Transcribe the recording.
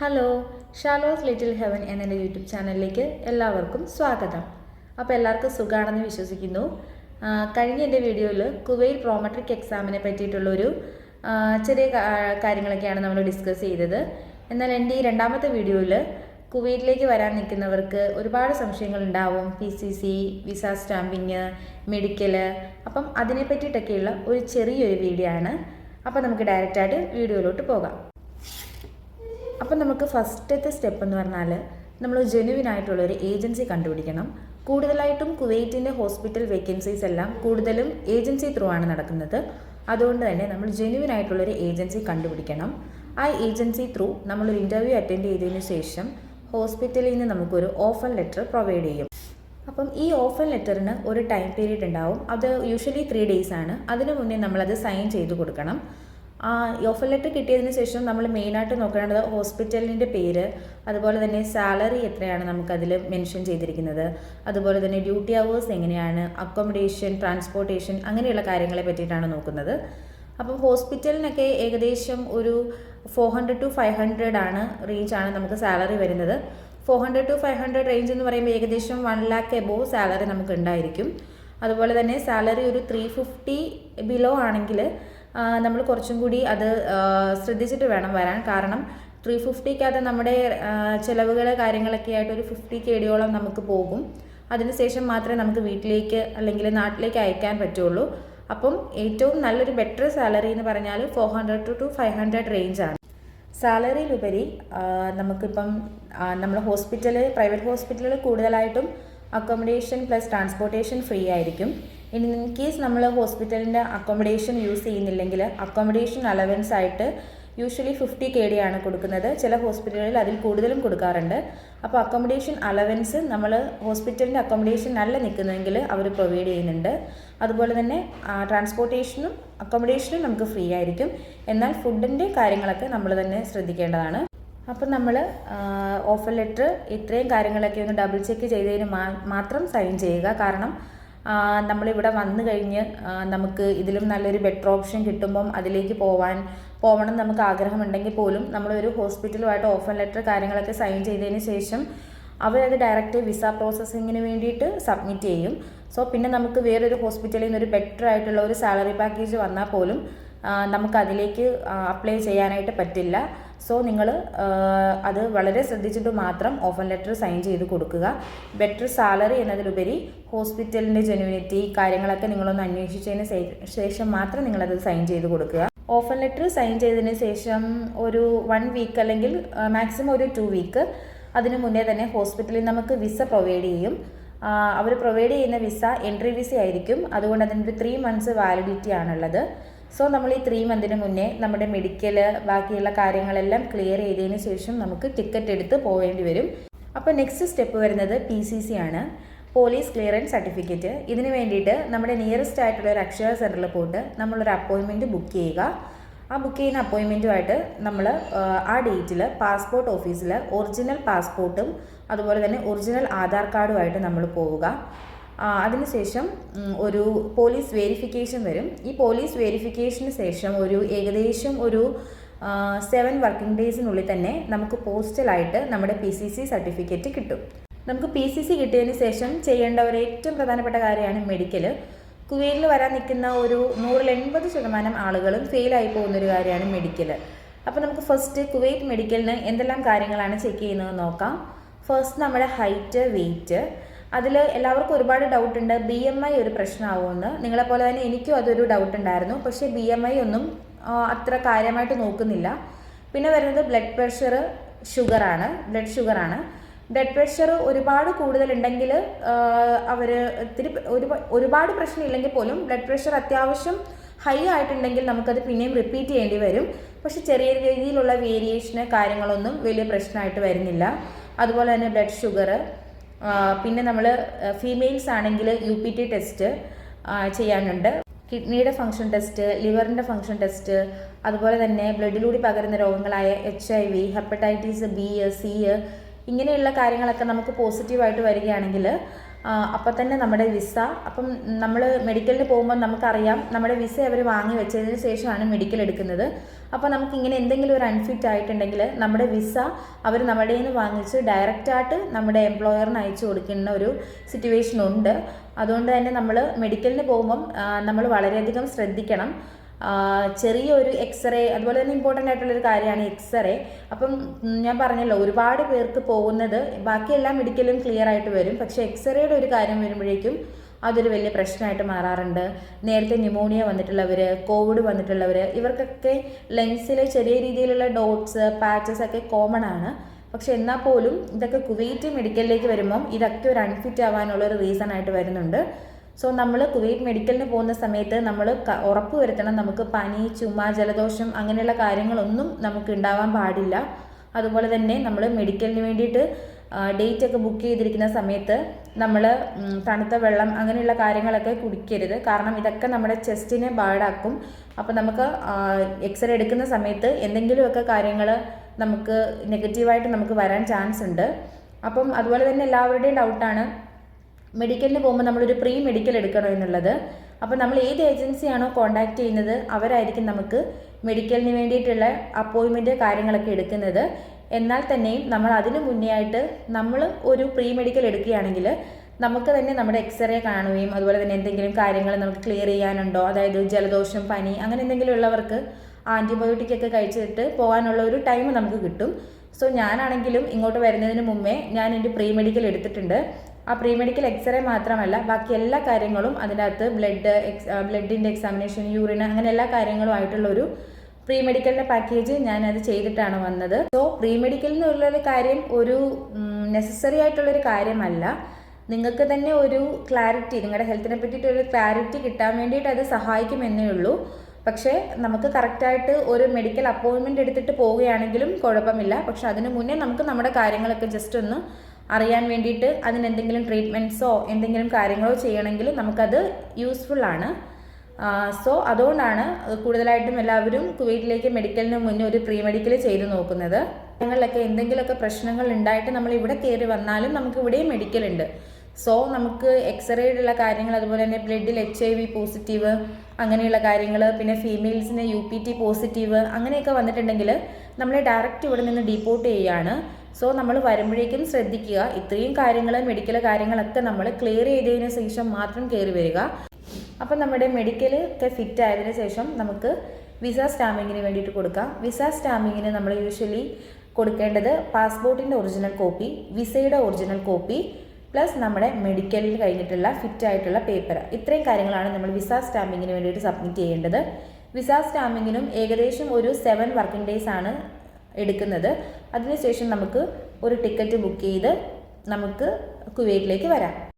Hello, ഷാലോസ് little heaven എന്ന YouTube ചാനലിലേക്ക് എല്ലാവർക്കും സ്വാഗതം. അപ്പോൾ എല്ലാവർക്കും സുഖമാണെന്ന് വിശ്വസിക്കുന്നു. കഴിഞ്ഞ എൻ്റെ വീഡിയോയിൽ കുവൈറ്റ് പ്രോമെട്രിക് എക്സാമിനെ പറ്റിയിട്ടുള്ളൊരു ചെറിയ കാര്യങ്ങളൊക്കെയാണ് നമ്മൾ ഡിസ്കസ് ചെയ്തത്. എന്നാൽ എൻ്റെ ഈ രണ്ടാമത്തെ വീഡിയോയിൽ കുവൈറ്റിലേക്ക് വരാൻ നിൽക്കുന്നവർക്ക് ഒരുപാട് സംശയങ്ങൾ ഉണ്ടാവും. PCC, വിസ സ്റ്റാമ്പിങ്, മെഡിക്കൽ, അപ്പം അതിനെ പറ്റിയിട്ടൊക്കെയുള്ള ഒരു ചെറിയൊരു വീഡിയോ ആണ്. അപ്പോൾ നമുക്ക് ഡയറക്റ്റായിട്ട് വീഡിയോയിലോട്ട് പോകാം. അപ്പം നമുക്ക് ഫസ്റ്റത്തെ സ്റ്റെപ്പ് എന്ന് പറഞ്ഞാൽ നമ്മൾ ജെന്യുവിനായിട്ടുള്ളൊരു ഏജൻസി കണ്ടുപിടിക്കണം. കൂടുതലായിട്ടും കുവൈറ്റിൻ്റെ ഹോസ്പിറ്റൽ വേക്കൻസീസ് എല്ലാം കൂടുതലും ഏജൻസി ത്രൂ ആണ് നടക്കുന്നത്. അതുകൊണ്ട് തന്നെ നമ്മൾ ജെന്യുവിനായിട്ടുള്ളൊരു ഏജൻസി കണ്ടുപിടിക്കണം. ആ ഏജൻസി ത്രൂ നമ്മളൊരു ഇൻ്റർവ്യൂ അറ്റൻഡ് ചെയ്തതിന് ശേഷം ഹോസ്പിറ്റലിൽ നിന്ന് നമുക്കൊരു ഓഫർ ലെറ്റർ പ്രൊവൈഡ് ചെയ്യും. അപ്പം ഈ ഓഫർ ലെറ്ററിന് ഒരു ടൈം പീരീഡ് ഉണ്ടാവും. അത് യൂഷ്വലി 3 days ആണ്. അതിനു മുന്നേ നമ്മളത് സൈൻ ചെയ്ത് കൊടുക്കണം. ഈ ഓഫർ ലെറ്റർ കിട്ടിയതിന് ശേഷം നമ്മൾ മെയിനായിട്ട് നോക്കേണ്ടത് ഹോസ്പിറ്റലിൻ്റെ പേര്, അതുപോലെ തന്നെ സാലറി എത്രയാണ് നമുക്കതിൽ മെൻഷൻ ചെയ്തിരിക്കുന്നത്, അതുപോലെ തന്നെ ഡ്യൂട്ടി അവേഴ്സ് എങ്ങനെയാണ്, അക്കോമഡേഷൻ, ട്രാൻസ്പോർട്ടേഷൻ, അങ്ങനെയുള്ള കാര്യങ്ങളെ പറ്റിയിട്ടാണ് നോക്കുന്നത്. അപ്പം ഹോസ്പിറ്റലിനൊക്കെ ഏകദേശം ഒരു 400 to 500 ആണ് റേഞ്ചാണ് നമുക്ക് സാലറി വരുന്നത്. 400 to 500 റേഞ്ച് എന്ന് പറയുമ്പോൾ ഏകദേശം 1 lakh എബോവ് സാലറി നമുക്ക് ഉണ്ടായിരിക്കും. അതുപോലെ തന്നെ സാലറി ഒരു 350 ബിലോ ആണെങ്കിൽ നമ്മൾ കുറച്ചും കൂടി അത് ശ്രദ്ധിച്ചിട്ട് വേണം വരാൻ. കാരണം 350ക്കകത്ത് നമ്മുടെ ചിലവുകൾ കാര്യങ്ങളൊക്കെ ആയിട്ട് ഒരു 50K നമുക്ക് പോകും. അതിനുശേഷം മാത്രമേ നമുക്ക് വീട്ടിലേക്ക് അല്ലെങ്കിൽ നാട്ടിലേക്ക് അയക്കാൻ പറ്റുള്ളൂ. അപ്പം ഏറ്റവും നല്ലൊരു ബെറ്റർ സാലറി എന്ന് പറഞ്ഞാൽ 400 to 500 റേഞ്ചാണ്. സാലറിയിലുപരി നമുക്കിപ്പം നമ്മുടെ പ്രൈവറ്റ് ഹോസ്പിറ്റലുകൾ കൂടുതലായിട്ടും അക്കോമഡേഷൻ പ്ലസ് ട്രാൻസ്പോർട്ടേഷൻ ഫ്രീ ആയിരിക്കും. ഇൻ കേസ് നമ്മൾ ഹോസ്പിറ്റലിൻ്റെ അക്കോമഡേഷൻ യൂസ് ചെയ്യുന്നില്ലെങ്കിൽ അക്കോമഡേഷൻ അലവൻസ് ആയിട്ട് യൂഷ്വലി 50K ആണ് കൊടുക്കുന്നത്. ചില ഹോസ്പിറ്റലുകളിൽ അതിൽ കൂടുതലും കൊടുക്കാറുണ്ട്. അപ്പോൾ അക്കോമഡേഷൻ അലവൻസ് നമ്മൾ ഹോസ്പിറ്റലിൻ്റെ അക്കോമഡേഷൻ നല്ല നിൽക്കുന്നെങ്കിൽ അവർ പ്രൊവൈഡ് ചെയ്യുന്നുണ്ട്. അതുപോലെ തന്നെ ട്രാൻസ്പോർട്ടേഷനും അക്കോമഡേഷനും നമുക്ക് ഫ്രീ ആയിരിക്കും. എന്നാൽ ഫുഡിൻ്റെ കാര്യങ്ങളൊക്കെ നമ്മൾ തന്നെ ശ്രദ്ധിക്കേണ്ടതാണ്. അപ്പം നമ്മൾ ഓഫർ ലെറ്റർ ഇത്രയും കാര്യങ്ങളൊക്കെ ഒന്ന് ഡബിൾ ചെക്ക് ചെയ്തതിന് മാത്രം സൈൻ ചെയ്യുക. കാരണം നമ്മളിവിടെ വന്നു കഴിഞ്ഞ് നമുക്ക് ഇതിലും നല്ലൊരു ബെറ്റർ ഓപ്ഷൻ കിട്ടുമ്പം അതിലേക്ക് പോകണം നമുക്ക് ആഗ്രഹമുണ്ടെങ്കിൽ പോലും നമ്മളൊരു ഹോസ്പിറ്റലുമായിട്ട് ഓഫർ ലെറ്റർ കാര്യങ്ങളൊക്കെ സൈൻ ചെയ്തതിന് ശേഷം അവരത് ഡയറക്റ്റ് വിസ പ്രോസസ്സിങ്ങിന് വേണ്ടിയിട്ട് സബ്മിറ്റ് ചെയ്യും. സോ പിന്നെ നമുക്ക് വേറൊരു ഹോസ്പിറ്റലിൽ നിന്ന് ഒരു ബെറ്റർ ആയിട്ടുള്ള ഒരു സാലറി പാക്കേജ് വന്നാൽ പോലും നമുക്കതിലേക്ക് അപ്ലൈ ചെയ്യാനായിട്ട് പറ്റില്ല. സോ നിങ്ങൾ അത് വളരെ ശ്രദ്ധിച്ചിട്ട് മാത്രം ഓഫർ ലെറ്റർ സൈൻ ചെയ്ത് കൊടുക്കുക. ബെറ്റർ സാലറി എന്നതിലുപരി ഹോസ്പിറ്റലിൻ്റെ ജെന്യുവിനിറ്റി കാര്യങ്ങളൊക്കെ നിങ്ങളൊന്ന് അന്വേഷിച്ചതിന് ശേഷം മാത്രം നിങ്ങളത് സൈൻ ചെയ്ത് കൊടുക്കുക. ഓഫർ ലെറ്റർ സൈൻ ചെയ്തതിന് ശേഷം ഒരു 1 വീക്ക് അല്ലെങ്കിൽ മാക്സിമം ഒരു 2 വീക്ക് അതിന് മുന്നേ തന്നെ ഹോസ്പിറ്റലിൽ നമുക്ക് വിസ പ്രൊവൈഡ് ചെയ്യും. അവർ പ്രൊവൈഡ് ചെയ്യുന്ന വിസ എൻട്രി വിസ ആയിരിക്കും. അതുകൊണ്ട് അതിൻ്റെ 3 months വാലിഡിറ്റി ആണുള്ളത്. സോ നമ്മൾ ഈ 3 months മുന്നേ നമ്മുടെ മെഡിക്കൽ ബാക്കിയുള്ള കാര്യങ്ങളെല്ലാം ക്ലിയർ ചെയ്തതിന് ശേഷം നമുക്ക് ടിക്കറ്റ് എടുത്ത് പോവേണ്ടി വരും. അപ്പോൾ നെക്സ്റ്റ് സ്റ്റെപ്പ് വരുന്നത് PCC ആണ്, പോലീസ് ക്ലിയറൻസ് സർട്ടിഫിക്കറ്റ്. ഇതിന് വേണ്ടിയിട്ട് നമ്മുടെ നിയറസ്റ്റ് ആയിട്ടുള്ള ഒരു അക്ഷയ സെൻറ്ററിൽ പോയിട്ട് നമ്മളൊരു അപ്പോയിൻമെൻറ്റ് ബുക്ക് ചെയ്യുക. ആ ബുക്ക് ചെയ്യുന്ന അപ്പോയിൻമെൻറ്റുമായിട്ട് നമ്മൾ ആ ഡേറ്റിൽ പാസ്പോർട്ട് ഓഫീസിൽ ഒറിജിനൽ പാസ്പോർട്ടും അതുപോലെ തന്നെ ഒറിജിനൽ ആധാർ കാർഡുമായിട്ട് നമ്മൾ പോവുക. അതിനുശേഷം ഒരു പോലീസ് വെരിഫിക്കേഷൻ വരും. ഈ പോലീസ് വെരിഫിക്കേഷന് ശേഷം ഏകദേശം ഒരു 7 working daysനുള്ളിൽ തന്നെ നമുക്ക് പോസ്റ്റലായിട്ട് നമ്മുടെ PCC സർട്ടിഫിക്കറ്റ് കിട്ടും. നമുക്ക് PCC കിട്ടിയതിന് ശേഷം ചെയ്യേണ്ട ഒരു ഏറ്റവും പ്രധാനപ്പെട്ട കാര്യമാണ് മെഡിക്കൽ. കുവൈറ്റിൽ വരാൻ നിൽക്കുന്ന ഒരു 180% ആളുകളും ഫെയിലായി പോകുന്നൊരു കാര്യമാണ് മെഡിക്കൽ. അപ്പോൾ നമുക്ക് ഫസ്റ്റ് കുവൈറ്റ് മെഡിക്കലിന് എന്തെല്ലാം കാര്യങ്ങളാണ് ചെക്ക് ചെയ്യുന്നതെന്ന് നോക്കാം. ഫസ്റ്റ് നമ്മുടെ ഹൈറ്റ്, വെയ്റ്റ്. അതിൽ എല്ലാവർക്കും ഒരുപാട് ഡൗട്ടുണ്ട് BMI ഒരു പ്രശ്നമാവുമെന്ന്. നിങ്ങളെപ്പോലെ തന്നെ എനിക്കും അതൊരു ഡൗട്ട് ഉണ്ടായിരുന്നു. പക്ഷേ BMI ഒന്നും അത്ര കാര്യമായിട്ട് നോക്കുന്നില്ല. പിന്നെ വരുന്നത് ബ്ലഡ് പ്രഷർ, ബ്ലഡ് ഷുഗറാണ്. ബ്ലഡ് പ്രഷർ ഒരുപാട് കൂടുതലുണ്ടെങ്കിൽ അവർ ഒരുപാട് പ്രശ്നമില്ലെങ്കിൽ പോലും ബ്ലഡ് പ്രഷർ അത്യാവശ്യം ഹൈ ആയിട്ടുണ്ടെങ്കിൽ നമുക്കത് പിന്നെയും റിപ്പീറ്റ് ചെയ്യേണ്ടി വരും. പക്ഷെ ചെറിയ രീതിയിലുള്ള വേരിയേഷന് കാര്യങ്ങളൊന്നും വലിയ പ്രശ്നമായിട്ട് വരുന്നില്ല. അതുപോലെ തന്നെ ബ്ലഡ് ഷുഗർ, പിന്നെ നമ്മൾ ഫീമെയിൽസ് ആണെങ്കിൽ UPT ടെസ്റ്റ് ചെയ്യാനുണ്ട്, കിഡ്നിയുടെ ഫങ്ഷൻ ടെസ്റ്റ്, ലിവറിൻ്റെ ഫങ്ഷൻ ടെസ്റ്റ്, അതുപോലെ തന്നെ ബ്ലഡിലൂടെ പകരുന്ന രോഗങ്ങളായ HIV, ഹെപ്പറ്റൈറ്റിസ് B, C ഇങ്ങനെയുള്ള കാര്യങ്ങളൊക്കെ നമുക്ക് പോസിറ്റീവായിട്ട് വരികയാണെങ്കിൽ അപ്പം തന്നെ നമ്മുടെ വിസ, അപ്പം നമ്മൾ മെഡിക്കലിന് പോകുമ്പോൾ നമുക്കറിയാം നമ്മുടെ വിസ അവർ വാങ്ങി വെച്ചതിന് ശേഷമാണ് മെഡിക്കൽ എടുക്കുന്നത്. അപ്പോൾ നമുക്കിങ്ങനെ എന്തെങ്കിലും ഒരു അൺഫിറ്റ് ആയിട്ടുണ്ടെങ്കിൽ നമ്മുടെ വിസ അവർ നമ്മുടെ നിന്ന് വാങ്ങിച്ച് ഡയറക്റ്റായിട്ട് നമ്മുടെ എംപ്ലോയറിന് അയച്ചു കൊടുക്കുന്ന ഒരു സിറ്റുവേഷൻ ഉണ്ട്. അതുകൊണ്ട് തന്നെ നമ്മൾ മെഡിക്കലിന് പോകുമ്പം നമ്മൾ വളരെയധികം ശ്രദ്ധിക്കണം. ചെറിയൊരു എക്സ്റേ, അതുപോലെ തന്നെ ഇമ്പോർട്ടൻ്റ് ആയിട്ടുള്ളൊരു കാര്യമാണ് എക്സ്റേ. അപ്പം ഞാൻ പറഞ്ഞല്ലോ, ഒരുപാട് പേർക്ക് പോകുന്നത് ബാക്കിയെല്ലാം മെഡിക്കലും ക്ലിയർ ആയിട്ട് വരും, പക്ഷേ എക്സ്റേയുടെ ഒരു കാര്യം വരുമ്പോഴേക്കും അതൊരു വലിയ പ്രശ്നമായിട്ട് മാറാറുണ്ട്. നേരത്തെ ന്യൂമോണിയ വന്നിട്ടുള്ളവർ, കോവിഡ് വന്നിട്ടുള്ളവർ, ഇവർക്കൊക്കെ ലെൻസിൽ ചെറിയ രീതിയിലുള്ള ഡോട്ട്സ്, പാച്ചസ് ഒക്കെ കോമൺ ആണ്. പക്ഷെ എന്നാൽ പോലും ഇതൊക്കെ കുവൈറ്റ് മെഡിക്കലിലേക്ക് വരുമ്പം ഇതൊക്കെ ഒരു അൺഫിറ്റ് ആവാനുള്ളൊരു റീസൺ ആയിട്ട് വരുന്നുണ്ട്. സോ നമ്മൾ കുവൈറ്റ് മെഡിക്കലിന് പോകുന്ന സമയത്ത് നമ്മൾ ഉറപ്പ് വരുത്തണം നമുക്ക് പനി, ചുമ, ജലദോഷം അങ്ങനെയുള്ള കാര്യങ്ങളൊന്നും നമുക്ക് ഉണ്ടാവാൻ പാടില്ല. അതുപോലെ തന്നെ നമ്മൾ മെഡിക്കലിന് വേണ്ടിയിട്ട് ഡേറ്റ് ഒക്കെ ബുക്ക് ചെയ്തിരിക്കുന്ന സമയത്ത് നമ്മൾ തണുത്ത വെള്ളം അങ്ങനെയുള്ള കാര്യങ്ങളൊക്കെ കുടിക്കരുത്. കാരണം ഇതൊക്കെ നമ്മുടെ ചെസ്റ്റിനെ ബാഡാക്കും. അപ്പോൾ നമുക്ക് എക്സ്റേ എടുക്കുന്ന സമയത്ത് എന്തെങ്കിലുമൊക്കെ കാര്യങ്ങൾ നമുക്ക് നെഗറ്റീവായിട്ട് നമുക്ക് വരാൻ ചാൻസ് ഉണ്ട്. അപ്പം അതുപോലെ തന്നെ എല്ലാവരുടെയും ഡൗട്ടാണ് മെഡിക്കലിന് പോകുമ്പോൾ നമ്മളൊരു പ്രീ മെഡിക്കൽ എടുക്കണോ എന്നുള്ളത്. അപ്പോൾ നമ്മൾ ഏത് ഏജൻസിയാണോ കോൺടാക്റ്റ് ചെയ്യുന്നത് അവരായിരിക്കും നമുക്ക് മെഡിക്കലിന് വേണ്ടിയിട്ടുള്ള അപ്പോയിൻമെൻറ്റ് കാര്യങ്ങളൊക്കെ എടുക്കുന്നത്. എന്നാൽ തന്നെയും നമ്മൾ അതിന് മുന്നേ ആയിട്ട് നമ്മൾ ഒരു പ്രീ മെഡിക്കൽ എടുക്കുകയാണെങ്കിൽ നമുക്ക് തന്നെ നമ്മുടെ എക്സ്റേ കാണുകയും അതുപോലെ തന്നെ എന്തെങ്കിലും കാര്യങ്ങൾ നമുക്ക് ക്ലിയർ ചെയ്യാനുണ്ടോ, അതായത് ജലദോഷം, പനി അങ്ങനെ എന്തെങ്കിലും ഉള്ളവർക്ക് ആൻറ്റിബയോട്ടിക് ഒക്കെ കഴിച്ചിട്ട് പോകാനുള്ള ഒരു ടൈം നമുക്ക് കിട്ടും. സോ ഞാനാണെങ്കിലും ഇങ്ങോട്ട് വരുന്നതിന് മുമ്പേ ഞാൻ എൻ്റെ പ്രീ മെഡിക്കൽ എടുത്തിട്ടുണ്ട്. ആ പ്രീ മെഡിക്കൽ എക്സ്റേ മാത്രമല്ല ബാക്കി എല്ലാ കാര്യങ്ങളും അതിനകത്ത് ബ്ലഡിൻ്റെ എക്സാമിനേഷൻ, യൂറിൻ അങ്ങനെ എല്ലാ കാര്യങ്ങളും ആയിട്ടുള്ളൊരു പ്രീ മെഡിക്കലിൻ്റെ പാക്കേജ് ഞാനത് ചെയ്തിട്ടാണ് വന്നത്. സോ പ്രീ മെഡിക്കൽ എന്നുള്ളൊരു കാര്യം ഒരു നെസസറി ആയിട്ടുള്ളൊരു കാര്യമല്ല. നിങ്ങൾക്ക് തന്നെ ഒരു ക്ലാരിറ്റി, നിങ്ങളുടെ ഹെൽത്തിനെ പറ്റിയിട്ടൊരു ക്ലാരിറ്റി കിട്ടാൻ വേണ്ടിയിട്ട് അത് സഹായിക്കുമെന്നേ ഉള്ളൂ. പക്ഷേ നമുക്ക് കറക്റ്റായിട്ട് ഒരു മെഡിക്കൽ അപ്പോയിൻമെൻറ്റ് എടുത്തിട്ട് പോവുകയാണെങ്കിലും കുഴപ്പമില്ല. പക്ഷെ അതിന് മുന്നേ നമുക്ക് നമ്മുടെ കാര്യങ്ങളൊക്കെ ജസ്റ്റ് ഒന്ന് അറിയാൻ വേണ്ടിയിട്ട് അതിനെന്തെങ്കിലും ട്രീറ്റ്മെൻറ്റ്സോ എന്തെങ്കിലും കാര്യങ്ങളോ ചെയ്യണമെങ്കിൽ നമുക്കത് യൂസ്ഫുള്ളാണ്. സോ അതുകൊണ്ടാണ് കൂടുതലായിട്ടും എല്ലാവരും കുവൈറ്റിലേക്ക് മെഡിക്കലിന് മുന്നേ ഒരു പ്രീ മെഡിക്കൽ ചെയ്ത് നോക്കുന്നത്. കാര്യങ്ങളിലൊക്കെ എന്തെങ്കിലുമൊക്കെ പ്രശ്നങ്ങൾ ഉണ്ടായിട്ട് നമ്മൾ ഇവിടെ കയറി വന്നാലും നമുക്ക് ഇവിടെയും മെഡിക്കൽ ഉണ്ട്. സോ നമുക്ക് എക്സ്റേയിലുള്ള കാര്യങ്ങൾ, അതുപോലെ തന്നെ ബ്ലഡിൽ HIV പോസിറ്റീവ് അങ്ങനെയുള്ള കാര്യങ്ങൾ, പിന്നെ ഫീമെയിൽസിന് UPT പോസിറ്റീവ് അങ്ങനെയൊക്കെ വന്നിട്ടുണ്ടെങ്കിൽ നമ്മളെ ഡയറക്റ്റ് ഇവിടെ നിന്ന് ഡീപ്പോർട്ട് ചെയ്യുകയാണ്. സോ നമ്മൾ വരുമ്പോഴേക്കും ശ്രദ്ധിക്കുക, ഇത്രയും കാര്യങ്ങൾ മെഡിക്കൽ കാര്യങ്ങളൊക്കെ നമ്മൾ ക്ലിയർ ചെയ്തതിന് ശേഷം മാത്രം കയറി വരിക. അപ്പം നമ്മുടെ മെഡിക്കൽ ഒക്കെ ഫിറ്റ് ആയതിനു ശേഷം നമുക്ക് വിസ സ്റ്റാമ്പിങ്ങിന് വേണ്ടിയിട്ട് കൊടുക്കാം. വിസ സ്റ്റാമ്പിങ്ങിന് നമ്മൾ യൂഷ്വലി കൊടുക്കേണ്ടത് പാസ്പോർട്ടിൻ്റെ ഒറിജിനൽ കോപ്പി, വിസയുടെ ഒറിജിനൽ കോപ്പി, പ്ലസ് നമ്മുടെ മെഡിക്കലിൽ കഴിഞ്ഞിട്ടുള്ള ഫിറ്റ് ആയിട്ടുള്ള പേപ്പർ. ഇത്രയും കാര്യങ്ങളാണ് നമ്മൾ വിസ സ്റ്റാമ്പിങ്ങിന് വേണ്ടിയിട്ട് സബ്മിറ്റ് ചെയ്യേണ്ടത്. വിസ സ്റ്റാമ്പിങ്ങിനും ഏകദേശം ഒരു 7 വർക്കിംഗ് ഡേയ്സ് ആണ് എടുക്കുന്നത്. അതിനുശേഷം നമുക്ക് ഒരു ടിക്കറ്റ് ബുക്ക് ചെയ്ത് നമുക്ക് കുവൈറ്റിലേക്ക് വരാം.